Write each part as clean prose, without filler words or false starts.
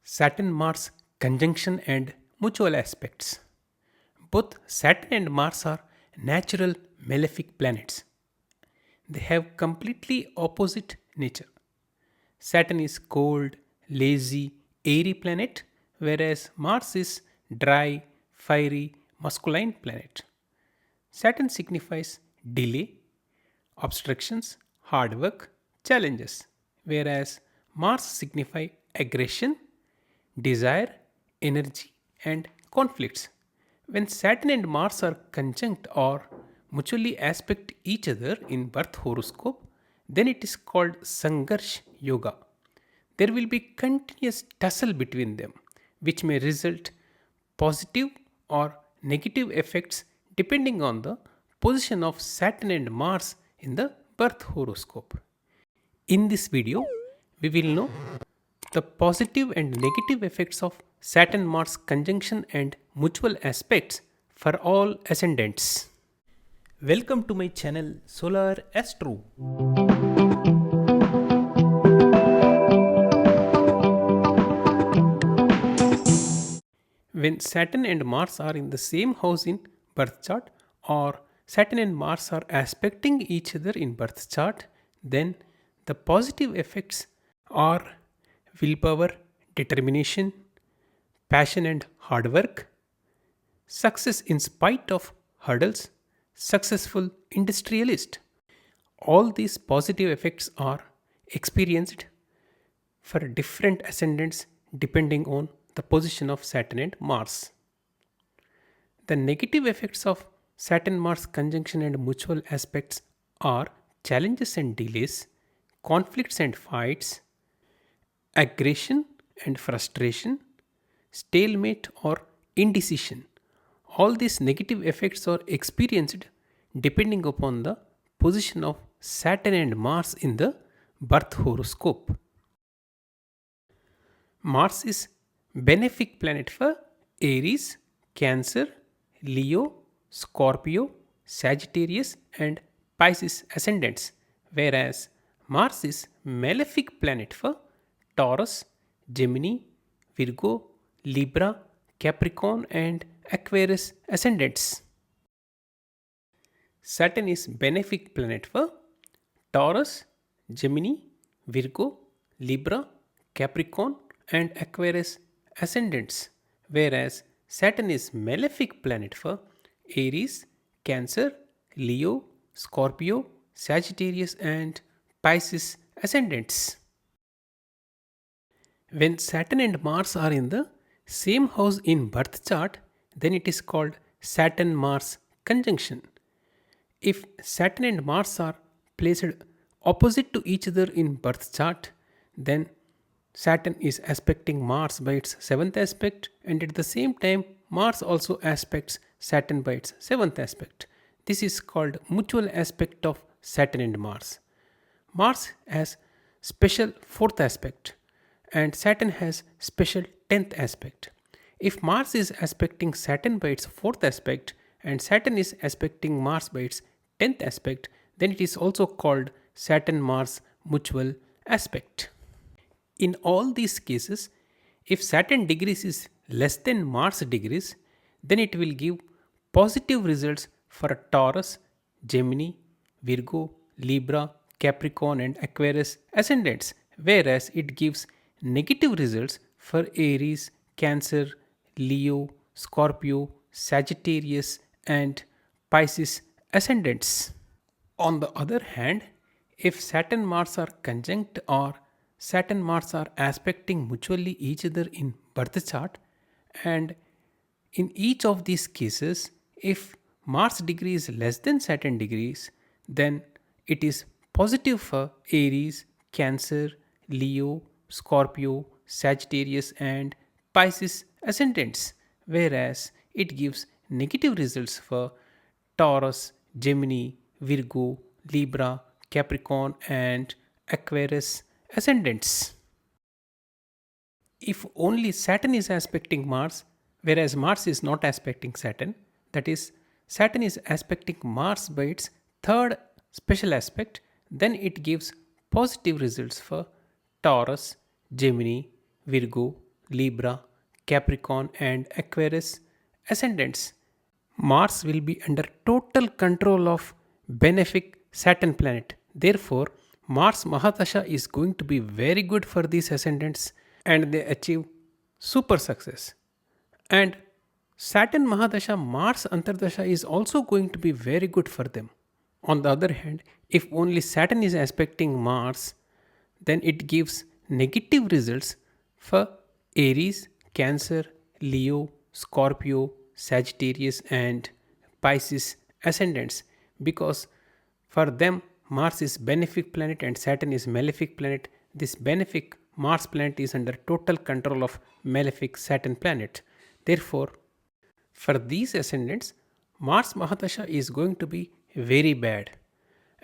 Saturn Mars conjunction and mutual aspects. Both Saturn and Mars are natural malefic planets. They have completely opposite nature. Saturn is cold, lazy, airy planet, whereas Mars is dry, fiery, masculine planet. Saturn signifies delay, obstructions, hard work, challenges, whereas Mars signify aggression, desire, energy, and conflicts. When Saturn and Mars are conjunct or mutually aspect each other in birth horoscope, then it is called Sangarsh Yoga. There will be continuous tussle between them, which may result positive or negative effects depending on the position of Saturn and Mars in the birth horoscope. In this video, we will know the positive and negative effects of Saturn Mars conjunction and mutual aspects for all ascendants. Welcome to my channel Solar Astro. When Saturn and Mars are in the same house in birth chart, or Saturn and Mars are aspecting each other in birth chart, then the positive effects are willpower, determination, passion and hard work, success in spite of hurdles, successful industrialist. All these positive effects are experienced for different ascendants depending on the position of Saturn and Mars. The negative effects of Saturn Mars conjunction and mutual aspects are challenges and delays, conflicts and fights, aggression and frustration, stalemate or indecision. All these negative effects are experienced depending upon the position of Saturn and Mars in the birth horoscope. Mars is benefic planet for Aries, Cancer, Leo, Scorpio, Sagittarius and Pisces ascendants, whereas Mars is malefic planet for Taurus, Gemini, Virgo, Libra, Capricorn and Aquarius ascendants. Saturn is benefic planet for Taurus, Gemini, Virgo, Libra, Capricorn and Aquarius ascendants, whereas Saturn is malefic planet for Aries, Cancer, Leo, Scorpio, Sagittarius and Pisces ascendants. When Saturn and Mars are in the same house in birth chart, then it is called Saturn Mars conjunction. If Saturn and Mars are placed opposite to each other in birth chart, then Saturn is aspecting Mars by its 7th aspect, and at the same time Mars also aspects Saturn by its 7th aspect. This is called mutual aspect of Saturn and Mars. Mars has special 4th aspect and Saturn has special 10th aspect. If Mars is aspecting Saturn by its 4th aspect and Saturn is aspecting Mars by its 10th aspect, then it is also called Saturn Mars mutual aspect. In all these cases, if Saturn degrees is less than Mars degrees, then it will give positive results for Taurus, Gemini, Virgo, Libra, Capricorn and Aquarius ascendants, whereas it gives negative results for Aries, Cancer, Leo, Scorpio, Sagittarius and Pisces ascendants. On the other hand, if Saturn Mars are conjunct or Saturn Mars are aspecting mutually each other in birth chart, and in each of these cases, if Mars degree is less than Saturn degrees, then it is positive for Aries, Cancer, Leo, Scorpio, Sagittarius and Pisces ascendants, whereas it gives negative results for Taurus, Gemini, Virgo, Libra, Capricorn and Aquarius ascendants. If only Saturn is aspecting Mars, whereas Mars is not aspecting Saturn, that is, Saturn is aspecting Mars by its 3rd special aspect, then it gives positive results for Taurus, Gemini, Virgo, Libra, Capricorn, and Aquarius ascendants. Mars will be under total control of benefic Saturn planet. Therefore, Mars Mahadasha is going to be very good for these ascendants and they achieve super success. And Saturn Mahadasha Mars Antardasha is also going to be very good for them. On the other hand, if only Saturn is aspecting Mars, then it gives negative results for Aries, Cancer, Leo, Scorpio, Sagittarius, and Pisces ascendants because for them Mars is benefic planet and Saturn is malefic planet. This benefic Mars planet is under total control of malefic Saturn planet. Therefore, for these ascendants, Mars Mahadasha is going to be very bad.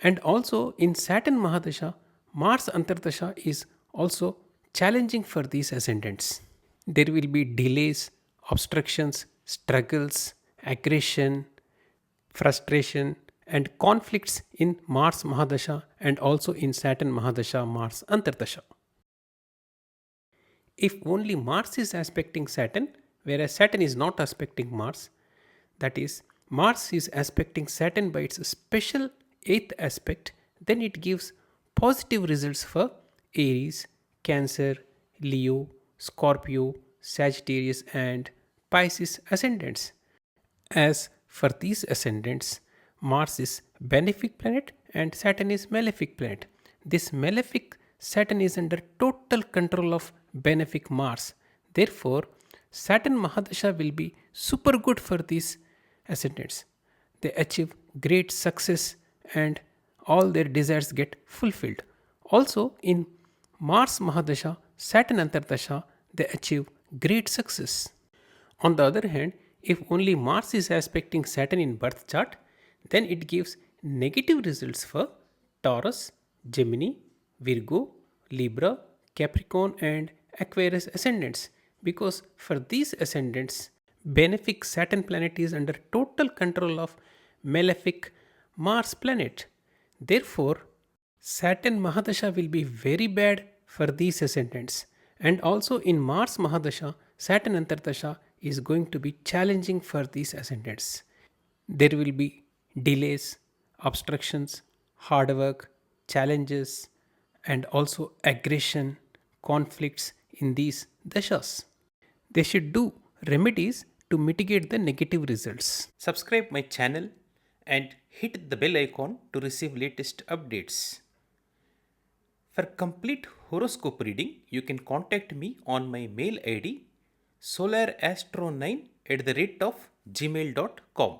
And also in Saturn Mahadasha, Mars Antardasha is also challenging for these ascendants. There will be delays, obstructions, struggles, aggression, frustration, and conflicts in Mars Mahadasha and also in Saturn Mahadasha, Mars Antardasha. If only Mars is aspecting Saturn, whereas Saturn is not aspecting Mars, that is, Mars is aspecting Saturn by its special 8th aspect, then it gives positive results for Aries, Cancer, Leo, Scorpio, Sagittarius, and Pisces ascendants. As for these ascendants, Mars is benefic planet and Saturn is malefic planet. This malefic Saturn is under total control of benefic Mars. Therefore, Saturn Mahadasha will be super good for these ascendants. They achieve great success and all their desires get fulfilled. Also, in Mars Mahadasha, Saturn Antardasha, they achieve great success. On the other hand, if only Mars is aspecting Saturn in birth chart, then it gives negative results for Taurus, Gemini, Virgo, Libra, Capricorn, and Aquarius ascendants because for these ascendants, benefic Saturn planet is under total control of malefic Mars planet. Therefore, Saturn Mahadasha will be very bad for these ascendants. And also in Mars Mahadasha, Saturn Antardasha is going to be challenging for these ascendants. There will be delays, obstructions, hard work, challenges, and also aggression, conflicts in these dashas. They should do remedies to mitigate the negative results. Subscribe my channel and hit the bell icon to receive latest updates. For complete horoscope reading, you can contact me on my mail ID solarastro9@gmail.com.